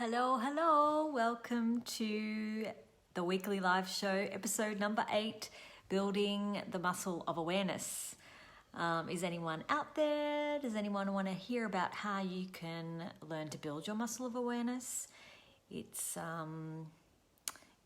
Hello, hello. Welcome to the weekly live show, episode number 8, Building the Muscle of Awareness. Is anyone out there? Does anyone want to hear about how you can learn to build your muscle of awareness? It's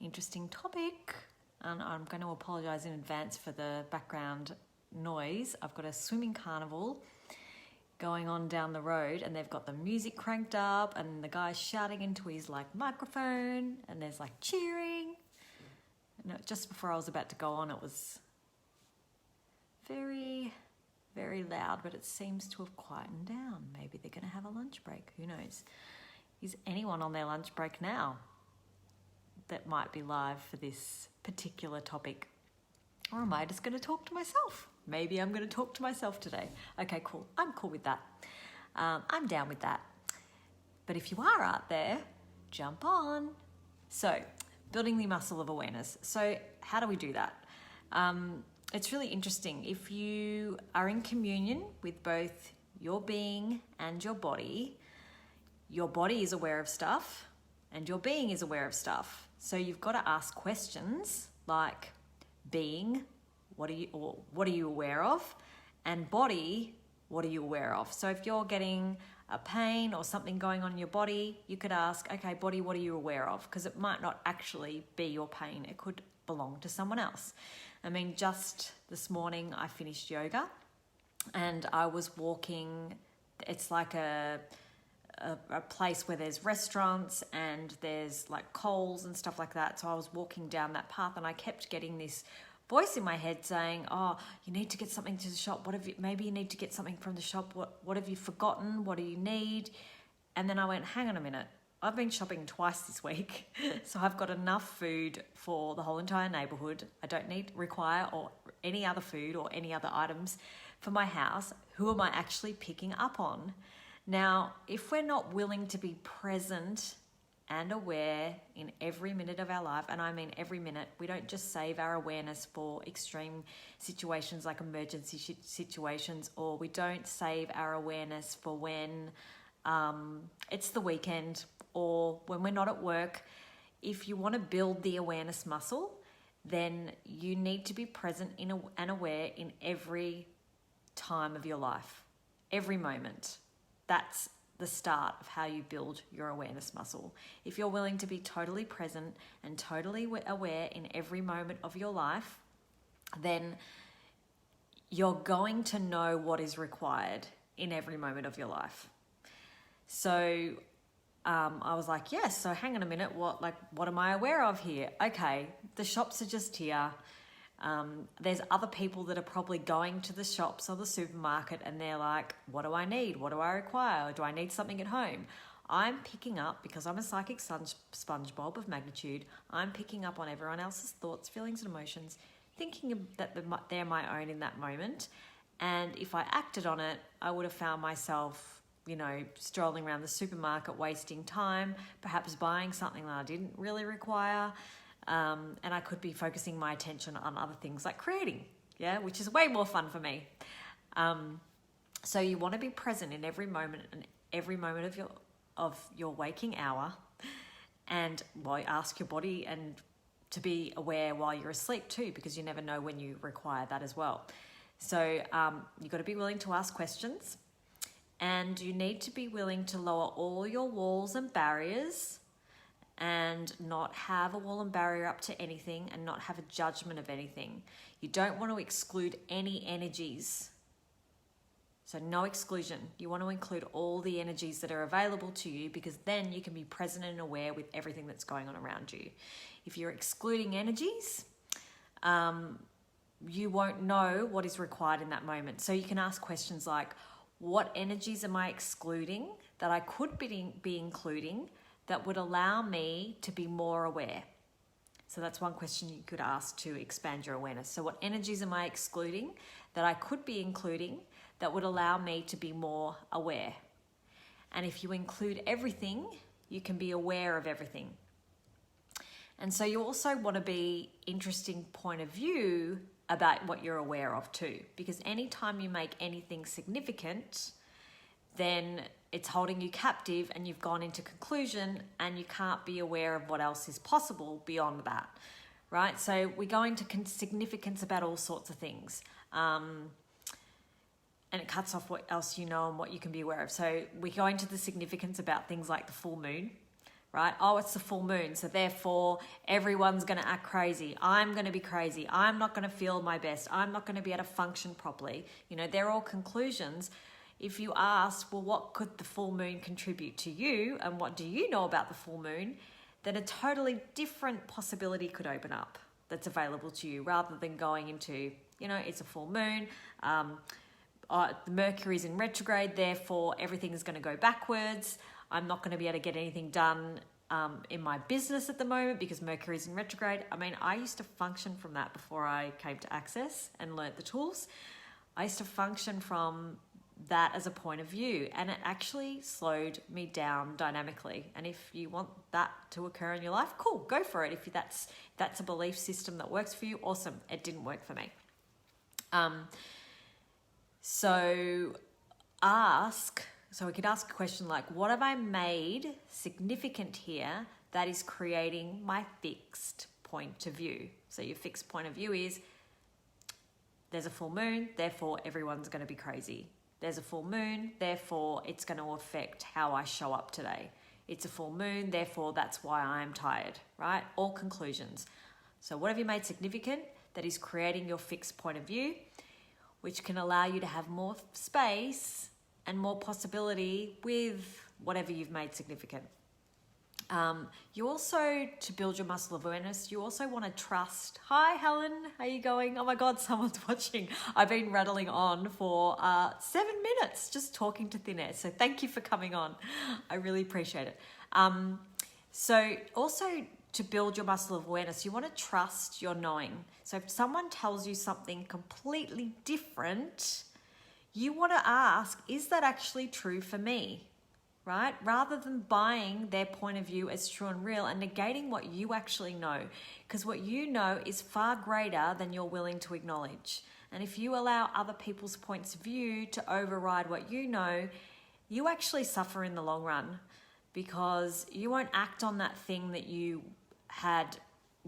interesting topic, and I'm going to apologize in advance for the background noise. I've got a swimming carnival going on down the road, and they've got the music cranked up, and the guy's shouting into his microphone, and there's cheering. And just before I was about to go on, it was very, very loud, but it seems to have quietened down. Maybe they're going to have a lunch break. Who knows? Is anyone on their lunch break now that might be live for this particular topic? Or am I just going to talk to myself? Maybe I'm going to talk to myself today. Okay, cool. I'm cool with that. I'm down with that. But if you are out there, jump on. So, building the muscle of awareness. So, how do we do that? It's really interesting. If you are in communion with both your being and your body is aware of stuff and your being is aware of stuff. So, you've got to ask questions like, being, what are you aware of? And body, what are you aware of? So if you're getting a pain or something going on in your body, you could ask, okay, body, what are you aware of? Because it might not actually be your pain. It could belong to someone else. I mean, just this morning I finished yoga and I was walking. It's like a place where there's restaurants and there's Coles and stuff like that. So I was walking down that path and I kept getting this voice in my head saying, oh, you need to get something to the shop. Maybe you need to get something from the shop. What have you forgotten? What do you need? And then I went, hang on a minute. I've been shopping twice this week. So I've got enough food for the whole entire neighborhood. I don't require or any other food or any other items for my house. Who am I actually picking up on? Now, if we're not willing to be present and aware in every minute of our life, and I mean every minute, we don't just save our awareness for extreme situations like emergency situations, or we don't save our awareness for when it's the weekend or when we're not at work. If you want to build the awareness muscle, then you need to be present and aware in every time of your life, every moment. That's the start of how you build your awareness muscle. If you're willing to be totally present and totally aware in every moment of your life, then you're going to know what is required in every moment of your life. So I was like, yes, so hang on a minute, what am I aware of here? Okay, the shops are just here. There's other people that are probably going to the shops or the supermarket and they're like, what do I need? What do I require? Do I need something at home? I'm picking up, because I'm a psychic SpongeBob of magnitude, I'm picking up on everyone else's thoughts, feelings and emotions, thinking that they're my own in that moment. And if I acted on it, I would have found myself, strolling around the supermarket, wasting time, perhaps buying something that I didn't really require. And I could be focusing my attention on other things like creating, which is way more fun for me. So you want to be present in every moment and every moment of your waking hour, and ask your body and to be aware while you're asleep too, because you never know when you require that as well. So you've got to be willing to ask questions, and you need to be willing to lower all your walls and barriers and not have a wall and barrier up to anything and not have a judgment of anything. You don't want to exclude any energies. So no exclusion. You want to include all the energies that are available to you, because then you can be present and aware with everything that's going on around you. If you're excluding energies, you won't know what is required in that moment. So you can ask questions like, what energies am I excluding that I could be including that would allow me to be more aware? So that's one question you could ask to expand your awareness. So what energies am I excluding that I could be including that would allow me to be more aware? And if you include everything, you can be aware of everything. And so you also want to be interesting point of view about what you're aware of too, because anytime you make anything significant, then it's holding you captive and you've gone into conclusion and you can't be aware of what else is possible beyond that, right? So we go into significance about all sorts of things. And it cuts off what else you know and what you can be aware of. So we go into the significance about things like the full moon, right? Oh, it's the full moon, so therefore everyone's going to act crazy. I'm going to be crazy. I'm not going to feel my best. I'm not going to be able to function properly. You know, they're all conclusions. If you ask, well, what could the full moon contribute to you and what do you know about the full moon, then a totally different possibility could open up that's available to you, rather than going into, you know, it's a full moon, Mercury's in retrograde, therefore everything is going to go backwards. I'm not going to be able to get anything done in my business at the moment because Mercury's in retrograde. I mean, I used to function from that before I came to Access and learnt the tools. I used to function from that as a point of view, and it actually slowed me down dynamically. And if you want that to occur in your life, cool, go for it. If that's a belief system that works for you, awesome. It didn't work for me. So we could ask a question like, what have I made significant here that is creating my fixed point of view? So your fixed point of view is, there's a full moon, therefore everyone's going to be crazy. There's a full moon, therefore it's going to affect how I show up today. It's a full moon, therefore that's why I'm tired, right? All conclusions. So what have you made significant that is creating your fixed point of view, which can allow you to have more space and more possibility with whatever you've made significant. You also, to build your muscle of awareness, you also want to trust. Hi, Helen, how are you going? Oh my God, someone's watching. I've been rattling on for 7 minutes just talking to thin air. So thank you for coming on. I really appreciate it. So also to build your muscle of awareness, you want to trust your knowing. So if someone tells you something completely different, you want to ask, is that actually true for me? Right? Rather than buying their point of view as true and real and negating what you actually know. Because what you know is far greater than you're willing to acknowledge. And if you allow other people's points of view to override what you know, you actually suffer in the long run, because you won't act on that thing that you had,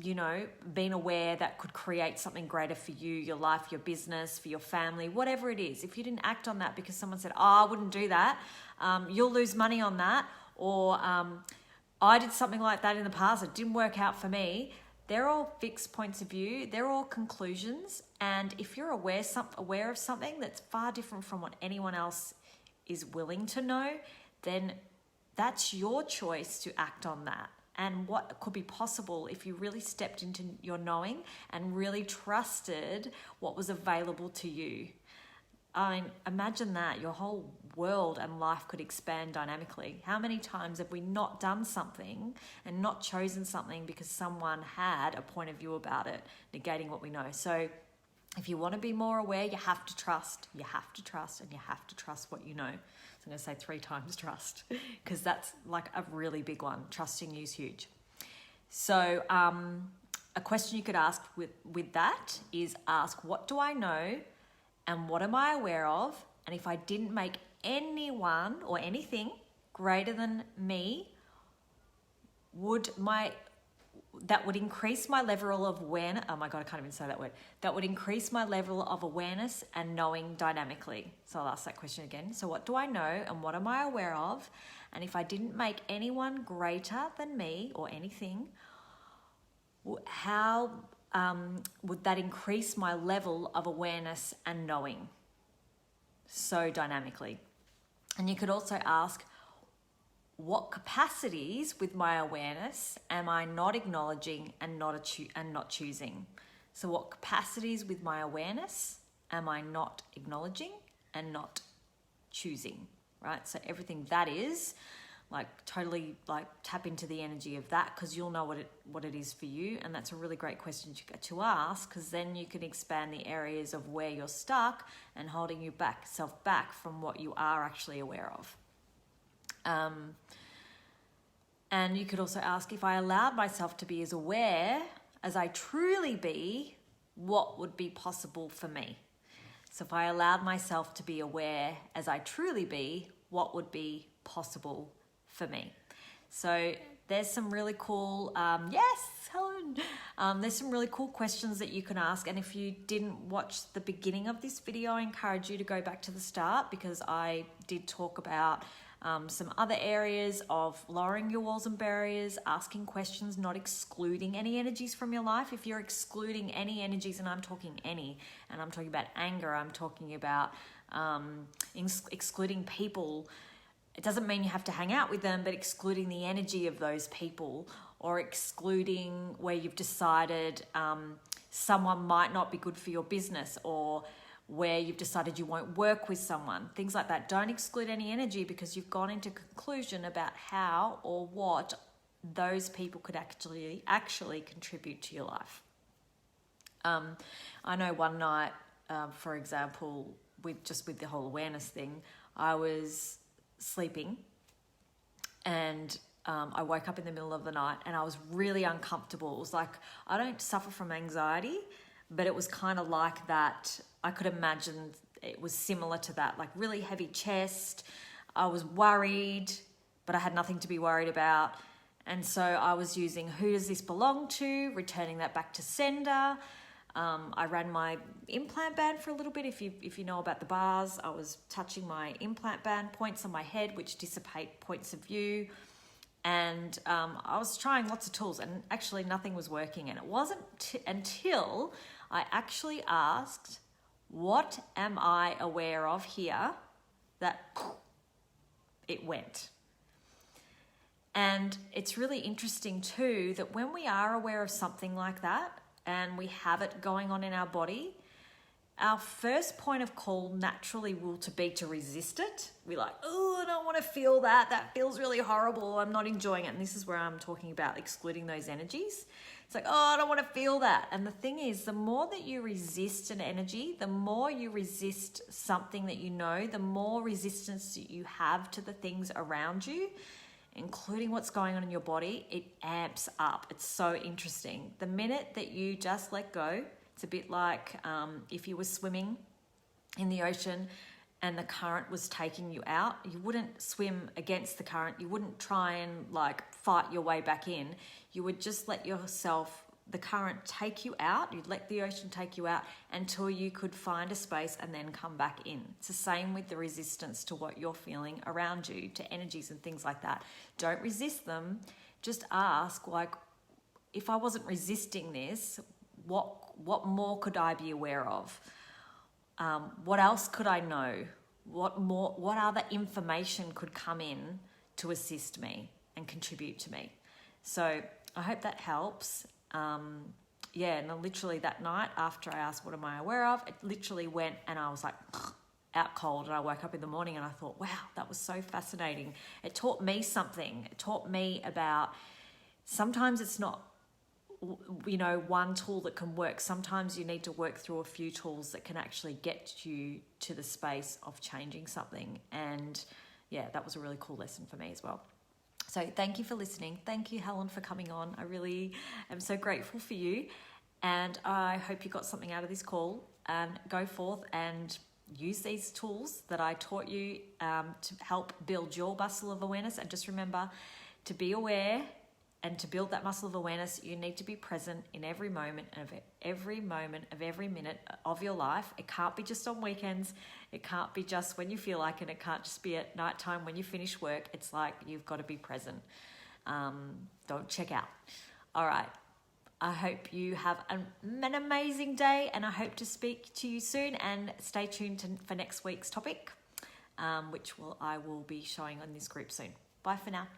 you know, been aware that could create something greater for you, your life, your business, for your family, whatever it is. If you didn't act on that because someone said, oh, I wouldn't do that, you'll lose money on that, or I did something like that in the past, it didn't work out for me. They're all fixed points of view. They're all conclusions. And if you're aware of something that's far different from what anyone else is willing to know, then that's your choice to act on that. And what could be possible if you really stepped into your knowing and really trusted what was available to you. I mean, imagine that. Your whole world and life could expand dynamically. How many times have we not done something and not chosen something because someone had a point of view about it, negating what we know? So if you want to be more aware, you have to trust. You have to trust, and you have to trust what you know. So I'm going to say 3 times trust, because that's like a really big one. Trusting you is huge. So a question you could ask with that is ask, what do I know and what am I aware of? And if I didn't make anyone or anything greater than me, that would increase my level of awareness. Oh my God, I can't even say that word. That would increase my level of awareness and knowing dynamically. So I'll ask that question again. So what do I know and what am I aware of? And if I didn't make anyone greater than me or anything, how would that increase my level of awareness and knowing so dynamically? And you could also ask, what capacities with my awareness am I not acknowledging and not choosing? So what capacities with my awareness am I not acknowledging and not choosing, right? So everything that is, like, totally like tap into the energy of that, because you'll know what it is for you. And that's a really great question to ask, because then you can expand the areas of where you're stuck and holding yourself back from what you are actually aware of. And you could also ask, if I allowed myself to be as aware as I truly be, what would be possible for me? So if I allowed myself to be aware as I truly be, what would be possible for me. So there's some really cool, yes, Helen. There's some really cool questions that you can ask. And if you didn't watch the beginning of this video, I encourage you to go back to the start, because I did talk about some other areas of lowering your walls and barriers, asking questions, not excluding any energies from your life. If you're excluding any energies, and I'm talking any, and I'm talking about anger, I'm talking about excluding people. It doesn't mean you have to hang out with them, but excluding the energy of those people, or excluding where you've decided someone might not be good for your business, or where you've decided you won't work with someone, things like that. Don't exclude any energy, because you've gone into conclusion about how or what those people could actually contribute to your life. I know one night, for example, with the whole awareness thing, I was sleeping, and I woke up in the middle of the night, and I was really uncomfortable. It was like, I don't suffer from anxiety, but it was kind of like that. I could imagine it was similar to that, like really heavy chest. I was worried, but I had nothing to be worried about. And so I was using who does this belong to, returning that back to sender. I ran my implant band for a little bit. If you know about the bars, I was touching my implant band points on my head, which dissipate points of view. And I was trying lots of tools, and actually nothing was working. And it wasn't until I actually asked, what am I aware of here, that it went. And it's really interesting too, that when we are aware of something like that, and we have it going on in our body, our first point of call naturally will be to resist it. We're like, oh, I don't want to feel that. That feels really horrible. I'm not enjoying it. And this is where I'm talking about excluding those energies. It's like, oh, I don't want to feel that. And the thing is, the more that you resist an energy, the more you resist something that you know, the more resistance you have to the things around you, including what's going on in your body, it amps up. It's so interesting. The minute that you just let go, it's a bit like if you were swimming in the ocean and the current was taking you out, you wouldn't swim against the current. You wouldn't try and fight your way back in. You would just let the current take you out. You'd let the ocean take you out until you could find a space and then come back in. It's the same with the resistance to what you're feeling around you, to energies and things like that. Don't resist them. Just ask, if I wasn't resisting this, what more could I be aware of? What else could I know? What other information could come in to assist me and contribute to me? So I hope that helps. And literally that night after I asked, what am I aware of? It literally went, and I was like out cold, and I woke up in the morning and I thought, wow, that was so fascinating. It taught me something. It taught me about, sometimes it's not, one tool that can work. Sometimes you need to work through a few tools that can actually get you to the space of changing something. And yeah, that was a really cool lesson for me as well. So thank you for listening. Thank you, Helen, for coming on. I really am so grateful for you. And I hope you got something out of this call, and go forth and use these tools that I taught you to help build your muscle of awareness. And just remember to be aware, and to build that muscle of awareness, you need to be present in every moment of every minute of your life. It can't be just on weekends. It can't be just when you feel like it. It can't just be at nighttime when you finish work. It's like you've got to be present. Don't check out. All right. I hope you have an amazing day, and I hope to speak to you soon. And stay tuned for next week's topic, which I will be showing on this group soon. Bye for now.